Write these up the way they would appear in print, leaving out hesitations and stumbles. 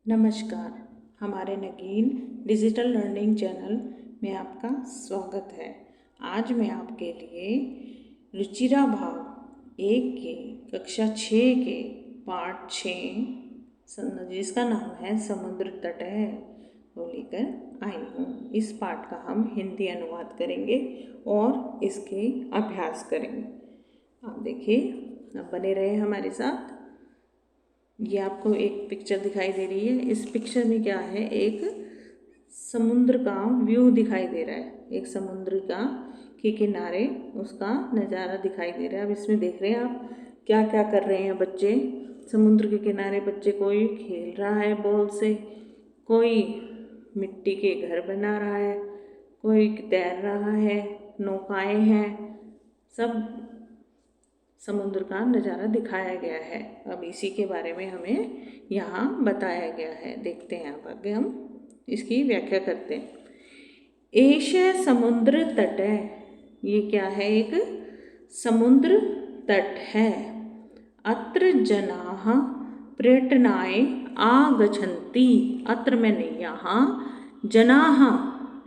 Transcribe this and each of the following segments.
नमस्कार। हमारे नगीन digital learning channel में आपका स्वागत है। आज मैं आपके लिए रुचिरा भाग 1 के कक्षा 6 के पाठ 6 जिसका नाम है समुद्र तट है वो लेकर आई हूँ। इस पाठ का हम हिंदी अनुवाद करेंगे और इसके अभ्यास करेंगे। आप देखिए, आप बने रहे हमारे साथ। ये आपको एक पिक्चर दिखाई दे रही है। इस पिक्चर में क्या है, एक समुद्र का व्यू दिखाई दे रहा है। एक समुद्र का के किनारे उसका नज़ारा दिखाई दे रहा है। अब इसमें देख रहे हैं आप क्या क्या कर रहे हैं बच्चे। समुद्र के किनारे बच्चे कोई खेल रहा है बॉल से, कोई मिट्टी के घर बना रहा है, कोई तैर रहा है, नौकाएं हैं, सब समुद्र का नज़ारा दिखाया गया है। अब इसी के बारे में हमें यहाँ बताया गया है। देखते हैं आप आगे, हम इसकी व्याख्या करते हैं। एष समुद्र तट है, ये क्या है, एक समुद्र तट है। अत्र जनाः पर्यटनाय आगच्छन्ति, अत्र मैंने यहाँ, जनाः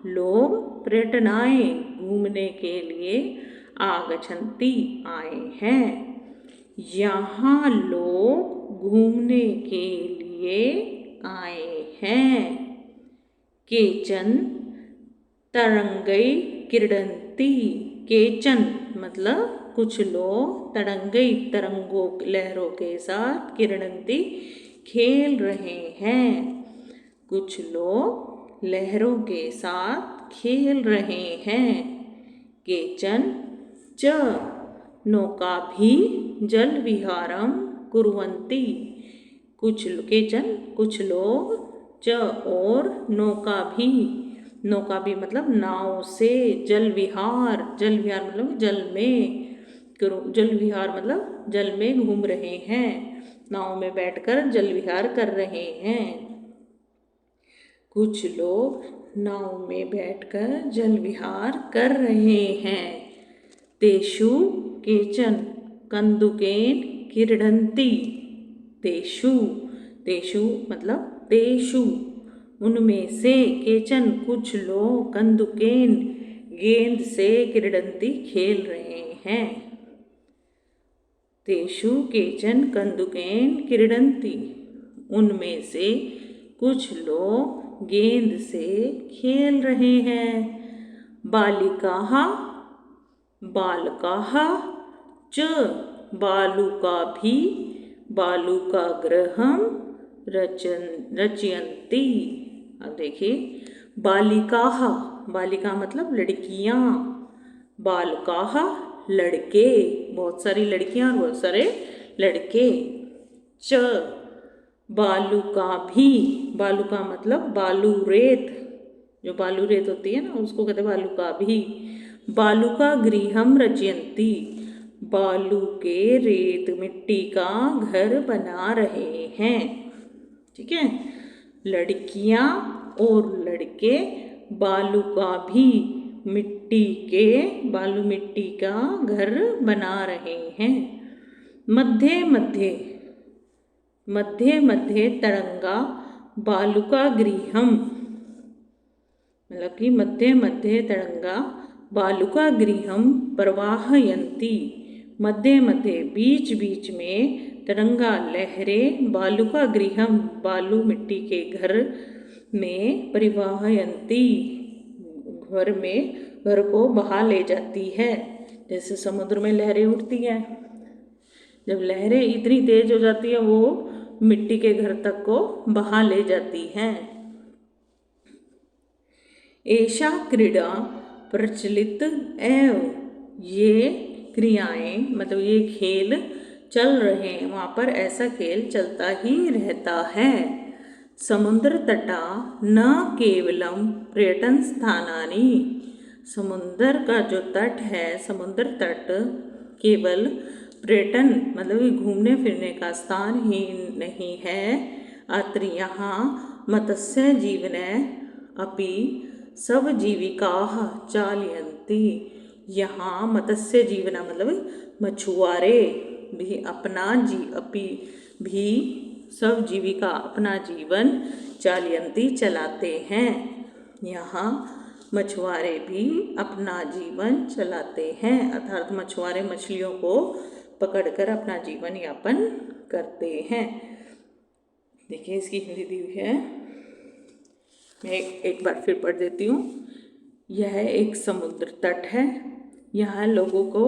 लोग, पर्यटनाय घूमने के लिए, आगच्छन्ति आए हैं। यहाँ लोग घूमने के लिए आए हैं। केचन तरंगै क्रीडन्ति, केचन मतलब कुछ लोग, तरंगै तरंगों लहरों के साथ, क्रीडन्ति खेल रहे हैं। कुछ लोग लहरों के साथ खेल रहे हैं। केचन च नौका भी जल विहारम कुर्वन्ति, केचन कुछ लोग, च और नौका भी मतलब नाव से, जल विहार मतलब जल में, जल विहार मतलब जल में घूम रहे हैं, नाव में बैठकर जल विहार कर रहे हैं। कुछ लोग नाव में बैठकर जल विहार कर रहे हैं। तेषु केचन कन्दुकेन क्रीडन्ति, तेषु मतलब तेषु, उनमें से, केचन कुछ लोग, कन्दुकेन गेंद से, क्रीडन्ति खेल रहे हैं। तेषु केचन कन्दुकेन क्रीडन्ति, उनमें से कुछ लोग गेंद से खेल रहे हैं। बालिकाः बालकाः च बालुका भी बालुकागृहं रचयन्ति। अब देखिए, बालिका मतलब लड़कियाँ, बालकाः लड़के, बहुत सारी लड़कियाँ और बहुत सारे लड़के। च बालुका मतलब बालू रेत, जो बालू रेत होती है ना, उसको कहते हैं बालुका भी। बालुका गृहम रचयन्ति, बालू के रेत मिट्टी का घर बना रहे हैं। ठीक है, लड़कियां और लड़के बालुका भी बालू मिट्टी का घर बना रहे हैं। मध्य तरंगा बालुका गृहम, मतलब कि मध्य तरंगा बालुका गृहम प्रवाहयन्ति, मध्य बीच में तरंगा लहरें बालुका गृहम बालू मिट्टी के घर में, परिवाहयन्ति घर को बहा ले जाती है। जैसे समुद्र में लहरें उठती हैं, जब लहरें इतनी तेज हो जाती है वो मिट्टी के घर तक को बहा ले जाती हैं। एषा क्रीड़ा प्रचलित एव, ये क्रियाएं मतलब ये खेल चल रहे हैं, वहाँ पर ऐसा खेल चलता ही रहता है। समुद्र तटा न केवलम पर्यटन स्थानानि, समुद्र का जो तट है, समुद्र तट केवल पर्यटन मतलब घूमने फिरने का स्थान ही नहीं है। अत्र यहाँ मत्स्य जीवने अपि सब जीविकाः चालयन्ति, यहाँ मत्स्य जीवना मतलब मछुआरे भी सब जीविका अपना जीवन चालियंती चलाते हैं। यहाँ मछुआरे भी अपना जीवन चलाते हैं, अर्थात मछुआरे मछलियों को पकड़कर अपना जीवन यापन करते हैं। देखिए इसकी हिंदी दी हुई है, मैं एक बार फिर पढ़ देती हूँ। यह एक समुद्र तट है। यहाँ लोगों को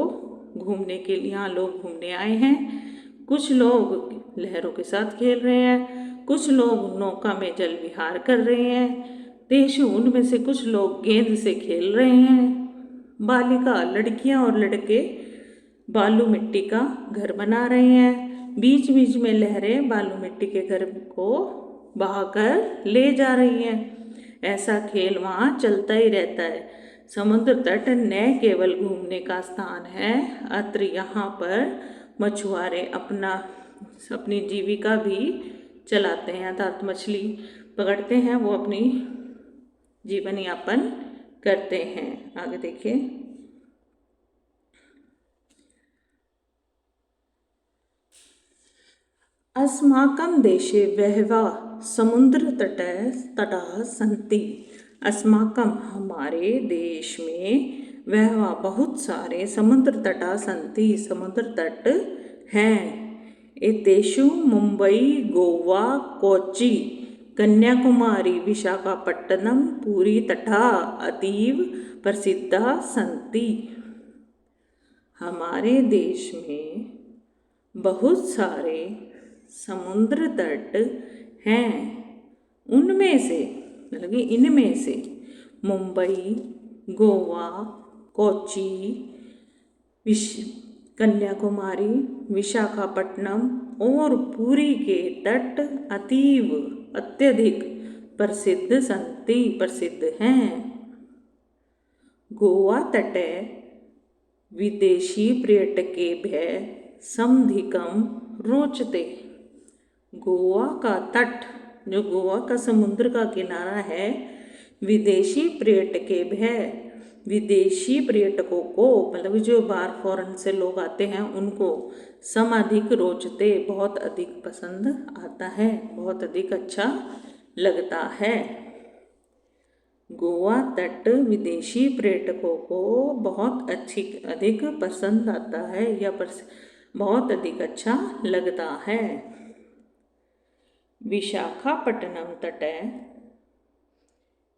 घूमने के लिए यहाँ लोग घूमने आए हैं। कुछ लोग लहरों के साथ खेल रहे हैं, कुछ लोग नौका में जल विहार कर रहे हैं। तेषु उनमें से कुछ लोग गेंद से खेल रहे हैं। बालिका लड़कियां और लड़के बालू मिट्टी का घर बना रहे हैं। बीच बीच में लहरें बालू मिट्टी के घर को बहाकर ले जा रही हैं। ऐसा खेल वहाँ चलता ही रहता है। समुद्र तट न केवल घूमने का स्थान है, अत्र यहाँ पर मछुआरे अपनी जीविका भी चलाते हैं, अर्थात मछली पकड़ते हैं, वो अपनी जीवन यापन करते हैं। आगे देखिए, अस्माकं देशे बहवः समुद्रतटाः सन्ति। अस्माकं हमारे देश में बहवः बहुत सारे समुद्र तटा सन्ति, समुद्र तट हैं। एतेषु मुंबई, गोवा, कोच्चि, कन्याकुमारी, विशाखापट्टनम, पुरी तटा अतीव प्रसिद्धा सन्ति। हमारे देश में बहुत सारे समुद्र तट हैं। उनमें से मतलब कि इनमें से मुंबई, गोवा, कोच्चि, कन्याकुमारी, विशाखापट्टनम और पुरी के तट अत्यधिक प्रसिद्ध हैं। गोवा तटे विदेशी पर्यटकेभ्यः समधिकं रोचते। गोवा का तट, जो गोवा का समुद्र का किनारा है, विदेशी पर्यटकों को मतलब जो बाहर फॉरेन से लोग आते हैं उनको समधिक रोचते, बहुत अधिक पसंद आता है, बहुत अधिक अच्छा लगता है। गोवा तट विदेशी पर्यटकों को बहुत अधिक पसंद आता है या बहुत अधिक अच्छा लगता है। विशाखापट्टनम तटे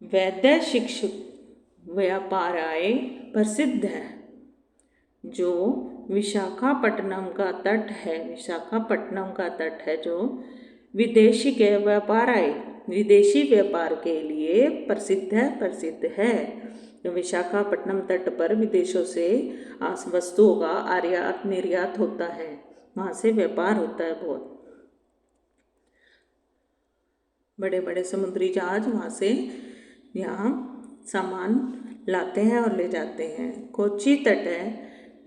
वैदेशिक व्यापाराय प्रसिद्ध है। जो विशाखापट्टनम का तट है जो विदेशी व्यापार के लिए प्रसिद्ध है। तो विशाखापट्टनम तट पर विदेशों से वस्तुओं का आयात निर्यात होता है, वहाँ से व्यापार होता है। बहुत बड़े बड़े समुद्री जहाज वहाँ से यहाँ सामान लाते हैं और ले जाते हैं। कोच्चि तटे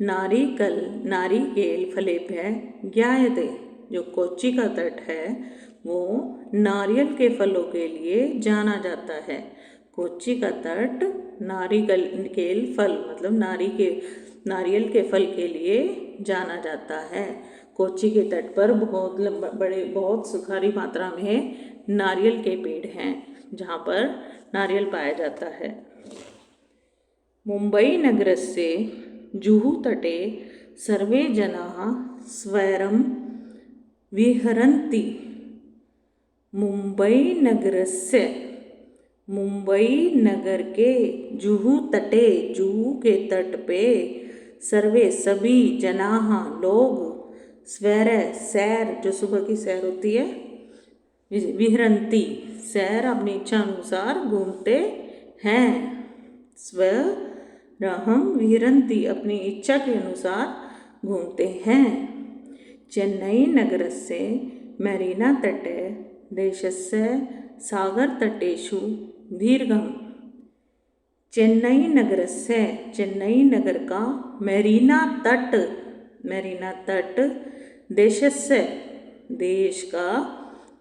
नारिकेल फलेभ्यः ज्ञायते। जो कोच्चि का तट है वो नारियल के फलों के लिए जाना जाता है। कोच्चि का तट नारिकेल फल मतलब नारियल के फल के लिए जाना जाता है। कोच्चि के तट पर बहुत भारी मात्रा में नारियल के पेड़ हैं, जहाँ पर नारियल पाया जाता है। मुंबई नगरस्य जुहू तटे सर्वे जनाः स्वैरं विहरन्ति। मुंबई नगर के जुहू के तट पे सभी जनाः लोग सैर जो सुबह की सैर होती है, विहरन्ति सैर अपनी इच्छा अनुसार घूमते हैं। स्वरहं विहरन्ति अपनी इच्छा के अनुसार घूमते हैं। चेन्नई नगरस्य मरीना तटे देशस्य सागरतटेषु दीर्घं। चेन्नई नगर का मरीना तट देशस्य देश का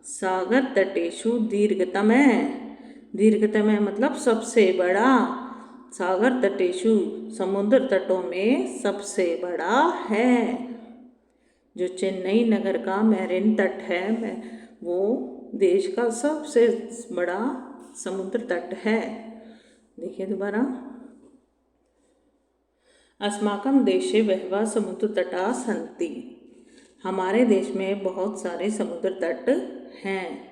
सागर तटेषु दीर्घतम है मतलब सबसे बड़ा। सागर तटेषु समुद्र तटों में सबसे बड़ा है। जो चेन्नई नगर का मेरीन तट है वो देश का सबसे बड़ा समुद्र तट है। देखिए दोबारा, अस्माकं देशे बहवः समुद्र तटा सन्ति। हमारे देश में बहुत सारे समुद्र तट हैं।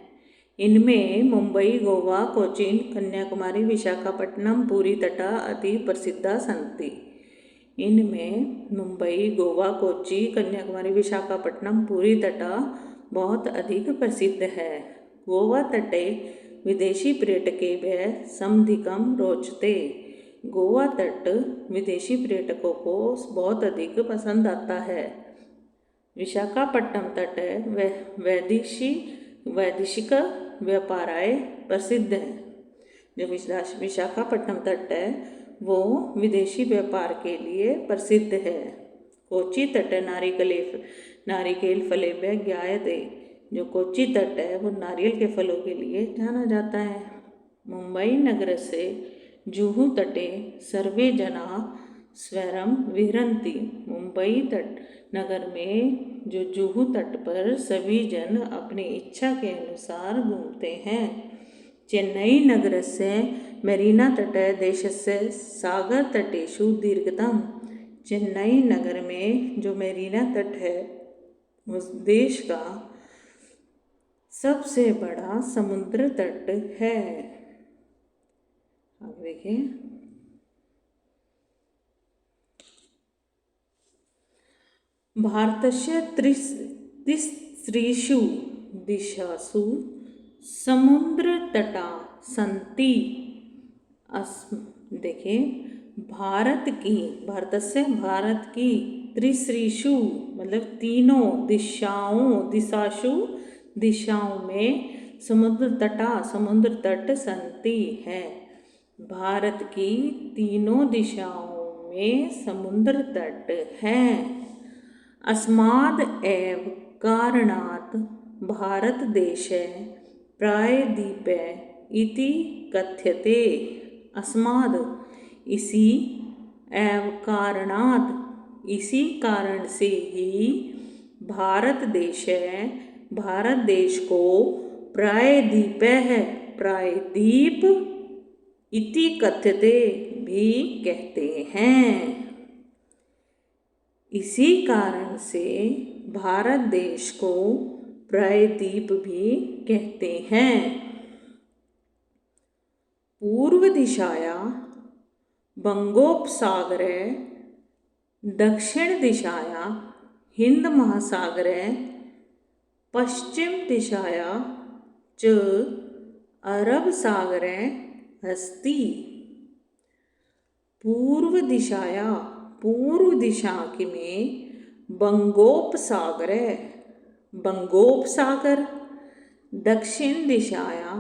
इनमें मुंबई, गोवा, कोचीन, कन्याकुमारी, विशाखापट्टनम, पुरी तटा अति प्रसिद्धा सन्ति। इनमें मुंबई, गोवा, कोच्चि, कन्याकुमारी, विशाखापट्टनम, पुरी तटा बहुत अधिक प्रसिद्ध है। गोवा तटे विदेशी पर्यटकेभ्यः समधिकं रोचते। गोवा तट विदेशी पर्यटकों को बहुत अधिक पसंद आता है। विशाखापट्टनम तट वैदेशिक व्यापाराय प्रसिद्ध है। जो विशाखापट्टनम तट है वो विदेशी व्यापार के लिए प्रसिद्ध है। कोच्चि तट नारिकेल फलेभ्यः ज्ञायते। जो कोच्चि तट है वो नारियल के फलों के लिए जाना जाता है। मुंबई नगर से जुहू तटे सर्वे जना स्वैरं विहरन्ति। मुंबई तट नगर में जो जुहू तट पर सभी जन अपनी इच्छा के अनुसार घूमते हैं। चेन्नई नगरस्य मेरीना तटः देशस्य सागर तटेषु दीर्घतम। चेन्नई नगर में जो मेरीना तट है उस देश का सबसे बड़ा समुद्र तट है। अब देखिए, भारतस्य तिस्त्रिषु दिशासु समुद्रतटा सन्ति। देखिए, भारत की त्रिश्रीषु मतलब तीनों दिशाओं में समुद्र तट सन्ति है। भारत की तीनों दिशाओं में समुद्र तट है। अस्माद् एव कारणात् भारत देशः प्रायद्वीपः इति कथ्यते। अस्माद् इसी एव कारणात् इसी कारण से ही भारत देश को प्रायद्वीप इति कथ्यते भी कहते हैं। इसी कारण से भारत देश को प्रायद्वीप भी कहते हैं। पूर्व दिशाया बंगोपसागरे, दक्षिण दिशाया हिंद महासागरे, पश्चिम दिशाया च अरब सागरे अस्ति। पूर्व दिशा में बंगोपसागर, दक्षिण दिशाया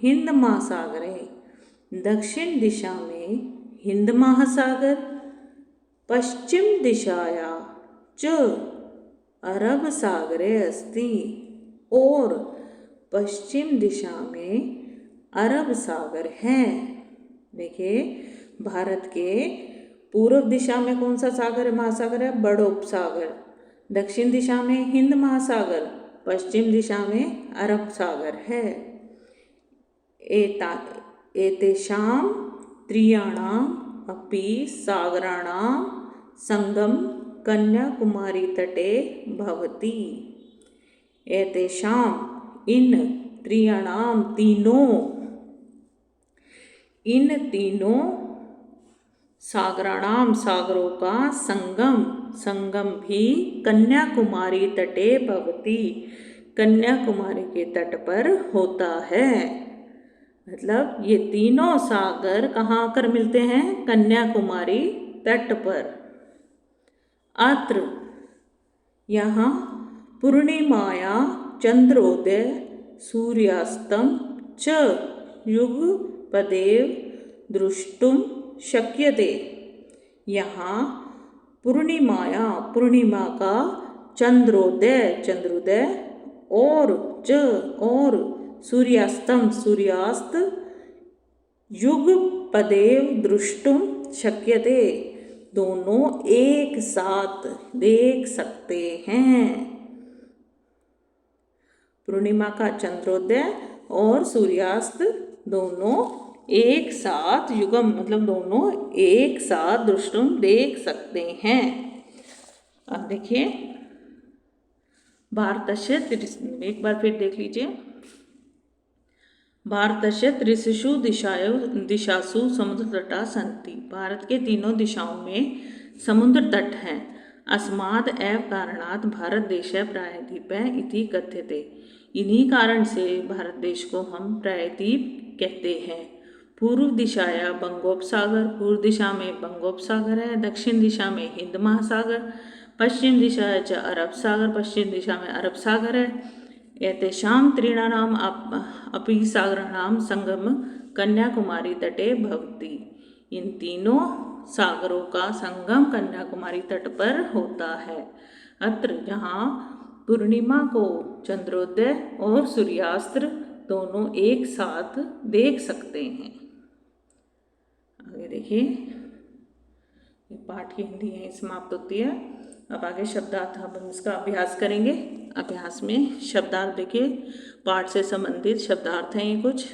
हिंद महासागरे, दक्षिण दिशा में हिंद महासागर, पश्चिम दिशाया च अरब सागरे अस्ति और पश्चिम दिशा में अरब सागर है। देखिए, भारत के पूर्व दिशा में कौन सा सागर है, महासागर है? बड़ोपसागर। दक्षिण दिशा में हिंद महासागर, पश्चिम दिशा में अरब सागर है। एतेषां त्रयाणाम् अपि सागराणां संगम कन्याकुमारी तटे भवति। इन तीनों सागरों का संगम भी कन्याकुमारी तटे भवति, कन्याकुमारी के तट पर होता है। मतलब ये तीनों सागर कहाँ आकर मिलते हैं? कन्याकुमारी तट पर। अत्र यहाँ पूर्णिमाया चंद्रोदय सूर्यास्तं च युगपदेव द्रष्टुम शक्यते। यहाँ पूर्णिमा का चंद्रोदय और सूर्यास्त युगपदेव द्रष्टुम शक्यते, दोनों एक साथ देख सकते हैं। पूर्णिमा का चंद्रोदय और सूर्यास्त दोनों एक साथ युगम मतलब दोनों एक साथ दृष्टुम देख सकते हैं। अब देखिए भारतस्य एक बार फिर देख लीजिए। भारतस्य त्रिषु दिशासु समुद्र तटा सन्ति। भारत के तीनों दिशाओं में समुद्र तट हैं। अस्माद् एव कारणात् भारत देशः प्रायद्वीपः इति कथ्यते। इन्हीं कारण से भारत देश को हम प्रायद्वीप कहते हैं। पूर्व दिशाया बंगोपसागर, पूर्व दिशा में बंगोपसागर है, दक्षिण दिशा में हिंद महासागर, पश्चिम दिशा च अरब सागर, पश्चिम दिशा में अरब सागर है। एतेषां त्रीणानाम् अपि सागराणां संगम कन्याकुमारी तटे भवति। इन तीनों सागरों का संगम कन्याकुमारी तट पर होता है। अत्र जहाँ पूर्णिमा को चंद्रोदय और सूर्यास्त दोनों एक साथ देख सकते हैं। आगे देखिए, पाठ की हिंदी यहीं समाप्त होती है। अब आगे शब्दार्थ हम इसका अभ्यास करेंगे। अभ्यास में शब्दार्थ देखिए, पाठ से संबंधित शब्दार्थ हैं ये कुछ।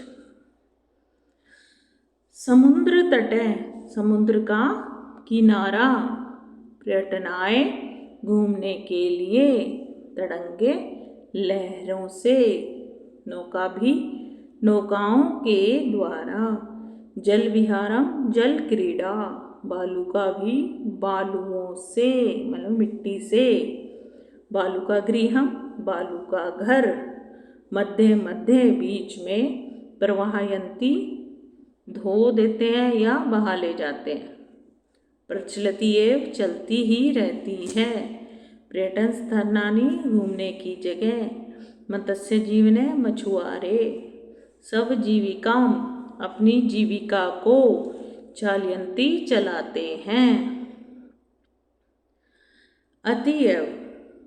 समुद्र तटे, समुद्र का किनारा, पर्यटनाय घूमने के लिए, तड़ंगे लहरों से, नौका भी नौकाओं के द्वारा, जल विहारम जल क्रीड़ा, बालू का भी बालुओं से मतलब मिट्टी से, बालू का गृहम बालू का घर, मध्य मध्य बीच में, प्रवाहयंती धो देते हैं या बहा ले जाते हैं, प्रचलती एवं चलती ही रहती है, पर्यटन स्थानानि घूमने की जगह, मत्स्य जीवने मछुआरे, सब जीविकाम अपनी जीविका को, चालयंती चलाते हैं, अतिएव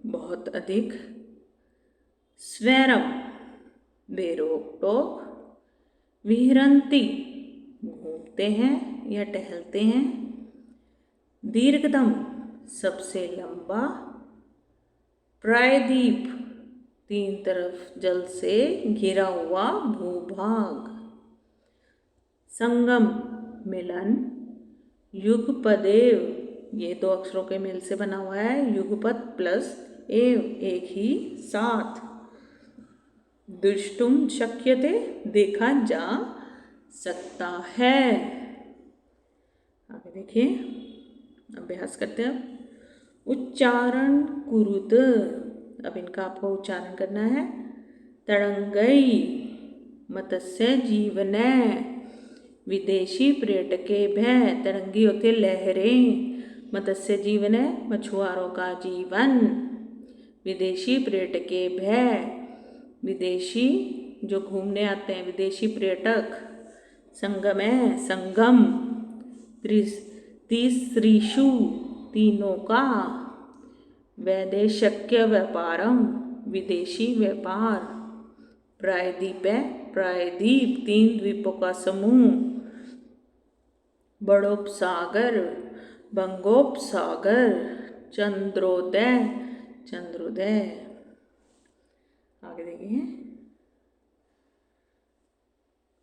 बहुत अधिक, स्वैरम बेरोक टोक, विहरंती घूमते हैं या टहलते हैं, दीर्घतम सबसे लंबा, प्रायद्वीप तीन तरफ जल से घिरा हुआ भूभाग, संगम मिलन, युगपदेव ये दो अक्षरों के मेल से बना हुआ है, युगपद प्लस एव एक ही साथ, दृष्टुम शक्यते देखा जा सकता है। आगे देखिए, अभ्यास करते हैं। उच्चारण कुरुत, अब इनका आपको उच्चारण करना है। तड़ंगई मत्स्य जीवने, विदेशी पर्यटके भय, तरंगी होते लहरें, मत्स्य जीवन है मछुआरों का जीवन, विदेशी पर्यटके भय विदेशी जो घूमने आते हैं विदेशी पर्यटक, संगम है संगम, तीसरीषु तीनों का, वैदेशक्य व्यापारम विदेशी व्यापार, प्रायद्वीप है प्रायद्वीप तीन द्वीपों का समूह, बड़ोपसागर बंगोपसागर, चंद्रोदय चंद्रोदय। आगे देखिए,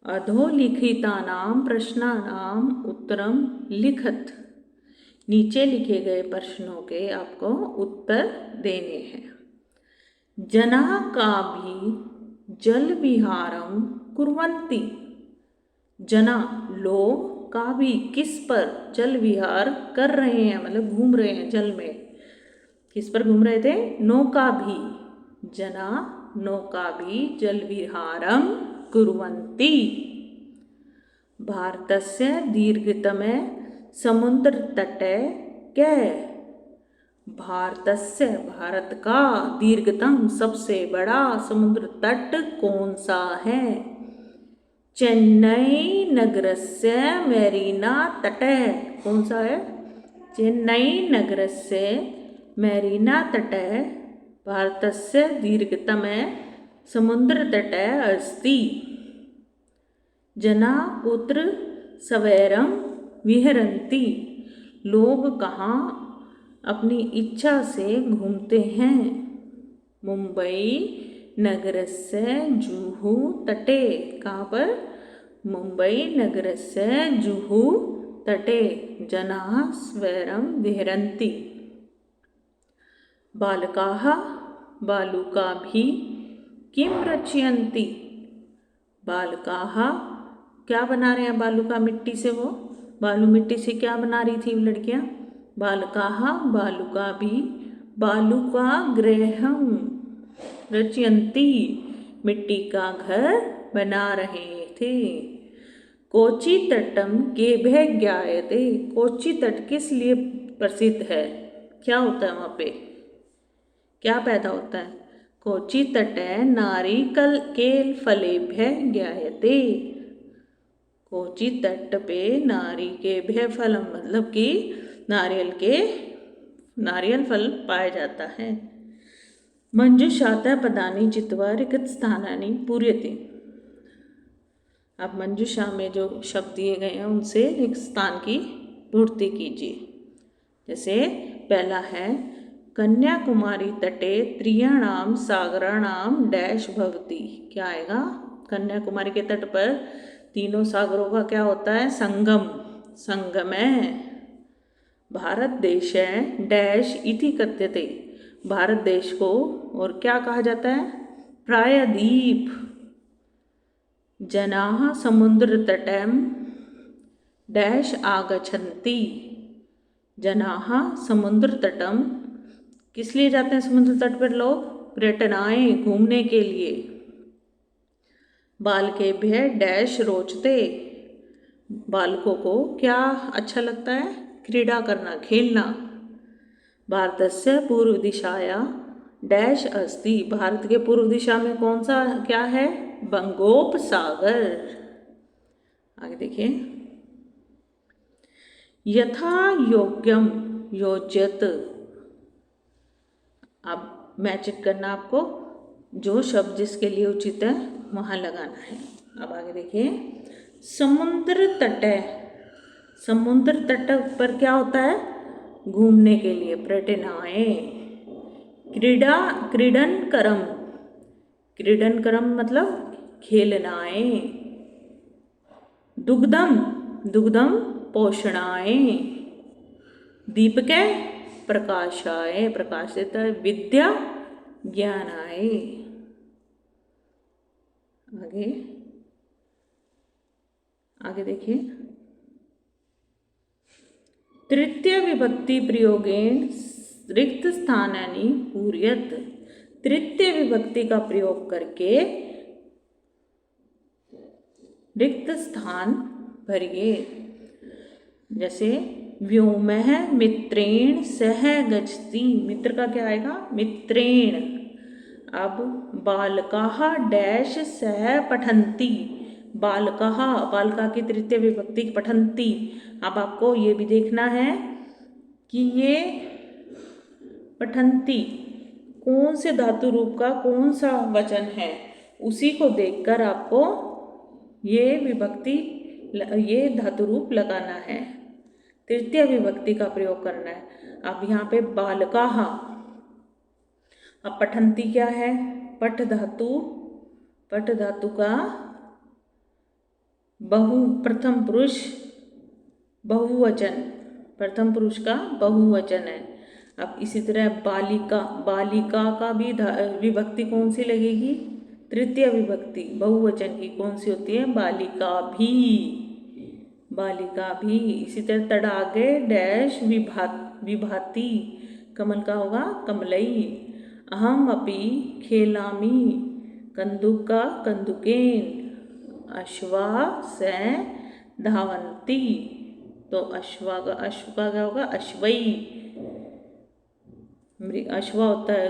अधोलिखितानां प्रश्नानां उत्तरम लिखत, नीचे लिखे गए प्रश्नों के आपको उत्तर देने हैं। जना का भी जल विहारम कुर्वन्ति, जना लोग का भी किस पर जल विहार कर रहे हैं मतलब घूम रहे हैं जल में, किस पर घूम रहे थे, नौका भी, जना नौका भी जल विहारम कुर्वन्ति, भारतस्य दीर्घतमे समुद्र तटे कै, भारतस्य भारत का दीर्घतम सबसे बड़ा समुद्र तट कौन सा है, चेन्नई नगरस्य मेरीना तटः, कौन सा है, चेन्नई नगरस्य मेरीना तटः भारतस्य दीर्घतमे समुद्रतटः अस्ति, जना कुत्र सवैरं विहरन्ति, लोग कहाँ अपनी इच्छा से घूमते हैं, मुंबई नगरस्य जुहू तटे। कहाँ पर? मुंबई नगरस्य जुहू तटे जनाः स्वैरं विहरन्ति। बालकाः बालुकाभिः किं रचयन्ति। बालकाः क्या बना रहे हैं? बालुका मिट्टी से, वो बालू मिट्टी से क्या बना रही थी लड़कियां? बालकाः बालुकाभिः बालुका गृहं रचयन्ति, मिट्टी का घर बना रहे थे। कोची तटम केभ्यः ज्ञायते। कोची तट किस लिए प्रसिद्ध है? क्या होता है वहाँ पे? क्या पैदा होता है? कोची तटे नारिकेल फलेभ्यः ज्ञायते। कोची तट पे नारिकेभ्यः फलम मतलब कि नारियल फल पाया जाता है। मंजुषातः पदानि चित्वा रिक्तस्थानानि पूरयति। अब मंजुषा में जो शब्द दिए गए हैं उनसे रिक्त स्थान की पूर्ति कीजिए। जैसे पहला है कन्याकुमारी तटे त्रियाणाम सागराणाम डैश भवति। क्या आएगा? कन्याकुमारी के तट पर तीनों सागरों का क्या होता है? संगम है। भारत देश है डैश इति कथ्यते। भारत देश को और क्या कहा जाता है? प्रायद्वीप। जनाः समुद्र तटम डैश आगच्छन्ति। जनाः समुद्र तटम किस लिए जाते हैं समुद्र तट पर लोग? पर्यटनाय घूमने के लिए। बालकेभ्यः डैश रोचते। बालकों को क्या अच्छा लगता है? क्रीड़ा करना, खेलना। भारतस्य पूर्व दिशाया डैश अस्ति। भारत के पूर्व दिशा में कौन सा क्या है? बंगोपसागर। आगे देखिए यथा योग्यम योज्यत। अब मैचिंग करना आपको, जो शब्द जिसके लिए उचित है वहाँ लगाना है। अब आगे देखिए समुद्र तट। समुद्र तट पर क्या होता है? घूमने के लिए, पर्यटनाए। क्रीडन करम मतलब खेलनाए। दुग्धम पोषणाए। दीपके प्रकाशाय प्रकाश देता है। विद्या ज्ञानाय। आगे देखिए तृतीय विभक्ति प्रयोगेण रिक्त स्थानानि पूरयत। तृतीय विभक्ति का प्रयोग करके रिक्त स्थान भरिए। जैसे व्योमः मित्रेण सह गच्छति। मित्र का क्या आएगा? मित्रेण। अब बालकाः डैश सह पठन्ति। बालका की तृतीय विभक्ति पठन्ति। अब आपको ये भी देखना है कि ये पठन्ति कौन से धातु रूप का कौन सा वचन है, उसी को देखकर आपको ये धातु रूप लगाना है, तृतीय विभक्ति का प्रयोग करना है। अब यहाँ पे बालकाः। अब पठन्ति क्या है? पठ धातु का प्रथम पुरुष बहुवचन, प्रथम पुरुष का बहुवचन है। अब इसी तरह बालिका का भी विभक्ति कौन सी लगेगी? तृतीय विभक्ति बहुवचन की कौन सी होती है? बालिका भी। इसी तरह तड़ागे डैश विभाति। कमल का होगा कमलई। अहम अपि खेलामि कंदुक का कंदुकेन। अश्वा से धावन्ति। तो अश्व का क्या होगा? अश्वई। अश्वा होता है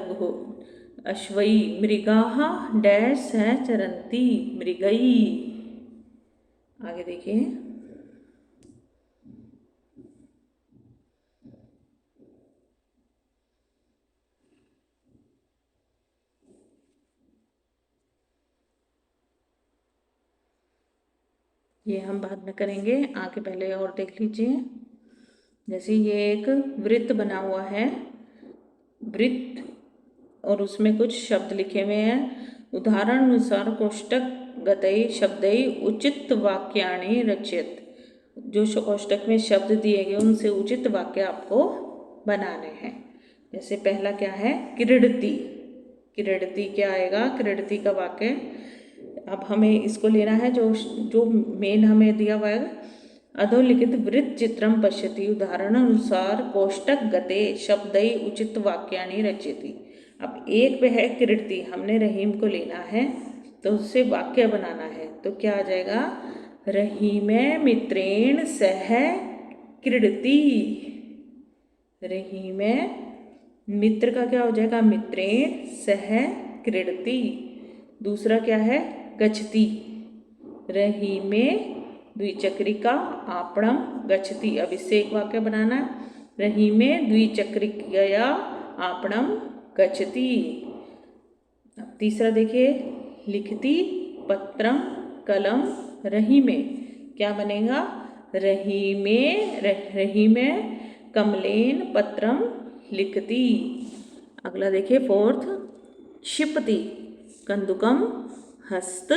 अश्वई। मृगाः डैश से चरन्ति। मृगई। आगे देखिए ये हम बाद में करेंगे, आगे पहले और देख लीजिए। जैसे ये एक वृत्त बना हुआ है, वृत्त और उसमें कुछ शब्द लिखे हुए हैं। उदाहरण अनुसार कोष्टक गतई शब्दई उचित वाक्यानि रचयत। जो कोष्टक में शब्द दिए गए उनसे उचित वाक्य आपको बनाने हैं। जैसे पहला क्या है, क्रीडति। क्रीडति क्या आएगा, क्रीडति का वाक्य। अब हमें इसको लेना है, जो मेन हमें दिया हुआ है, अधोलिखित वृत्त चित्रम पश्यति उदाहरण अनुसार कोष्टक गते शब्दई उचित वाक्यानि रचयति। अब एक पे है क्रीडति, हमने रहीम को लेना है तो उससे वाक्य बनाना है। तो क्या आ जाएगा, रहीमे मित्रेण सह क्रीडति। रहीमे मित्र का क्या हो जाएगा, मित्रेण सह क्रीडति। दूसरा क्या है, गच्छति। रहीमे द्विचक्रिका आपणम गच्छति। अब इससे एक वाक्य बनाना है, रहीमे द्विचक्रिकया आपणम गच्छति। अब तीसरा देखिए, लिखती पत्रम कलम रहीमे। क्या बनेगा, रहीमे कमलेन पत्रम लिखती। अगला देखिए फोर्थ, क्षिपति कंदुकम हस्त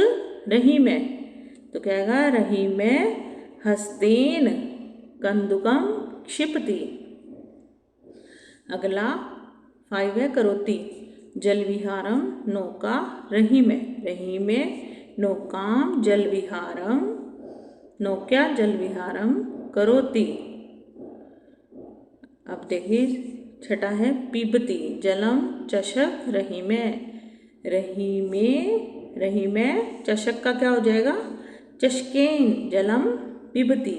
रहीमे। तो क्या आएगा, रहीमे हस्तेन कंदुकम क्षिपति। अगला 5 है, करोति जल विहारम नौका रहीमे। रहीमे नौकाम जल विहारम, नौक्या जल विहारम करोति। अब देखिए छठा है, पिबती जलम चषक रहीमे। रहीमे चषक का क्या हो जाएगा, चषकेन जलम पिबती।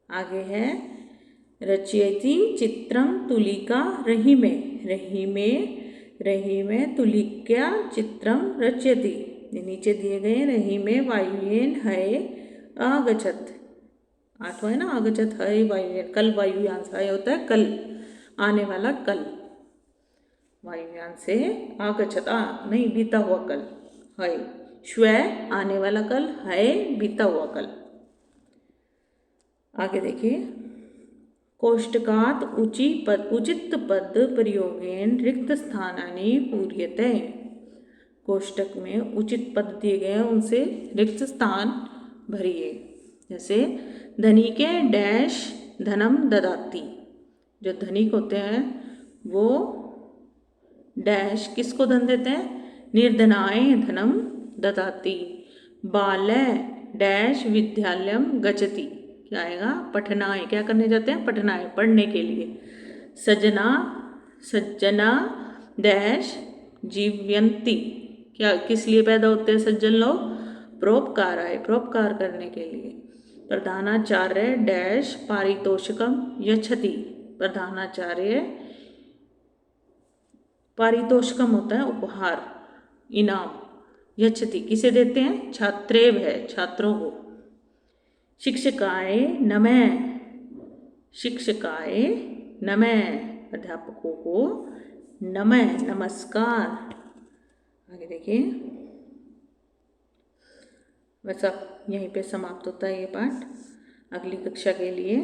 आगे है, रचयति चित्रम तुलिका रहीमे। रहीमे तुलिका चित्रम रचयति। नीचे दिए गए, रहीमे वायुयेन हय आगच्छत। 8वां है ना, आगच्छत हय वायुयेन, कल वायुयान से, हय होता है कल, आने वाला कल। वायुयान से आगच्छत, नहीं बीता हुआ कल, हय श्व आने वाला कल, हय बीता हुआ कल। आगे देखिए, कोष्टकात उचित पद प्रयोगेन रिक्त स्थानानि पूर्यते। कोष्टक में उचित पद दिए गए हैं, उनसे रिक्त स्थान भरिए। जैसे धनिके डैश धनम ददाती। जो धनिक होते हैं वो डैश किसको धन देते हैं, निर्धनाय धनम ददाती। बाले डैश विद्यालयम गच्छति। क्या आएगा, पठनाय, क्या करने जाते हैं, पठनाय, पढ़ने के लिए। सज्जना डैश जीवयंती। क्या किस लिए पैदा होते हैं सज्जन लोग, परोपकाराय, परोपकार करने के लिए। प्रधानाचार्य डैश पारितोषिकम यच्छति। प्रधानाचार्य पारितोषिकम होता है उपहार, इनाम। यच्छति किसे देते हैं, छात्रेव है, छात्रों को। शिक्षकाय नमः। शिक्षकाय नमः, अध्यापकों को नमः, नमस्कार। आगे देखिए, बस अब यहीं पे समाप्त होता है ये पाठ। अगली कक्षा के लिए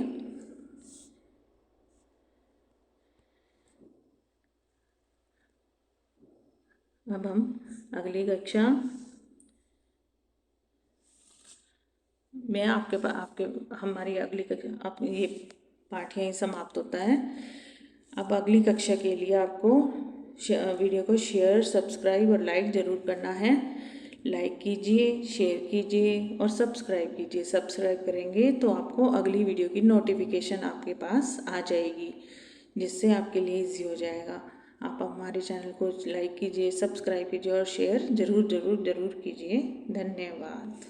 अब हम अगली कक्षा में हमारी अगली कक्षा, ये पाठ यहीं समाप्त होता है। अब अगली कक्षा के लिए आपको वीडियो को शेयर, सब्सक्राइब और लाइक ज़रूर करना है। लाइक कीजिए, शेयर कीजिए और सब्सक्राइब कीजिए। सब्सक्राइब करेंगे तो आपको अगली वीडियो की नोटिफिकेशन आपके पास आ जाएगी, जिससे आपके लिए ईजी हो जाएगा। आप हमारे चैनल को लाइक कीजिए, सब्सक्राइब कीजिए और शेयर ज़रूर कीजिए। धन्यवाद।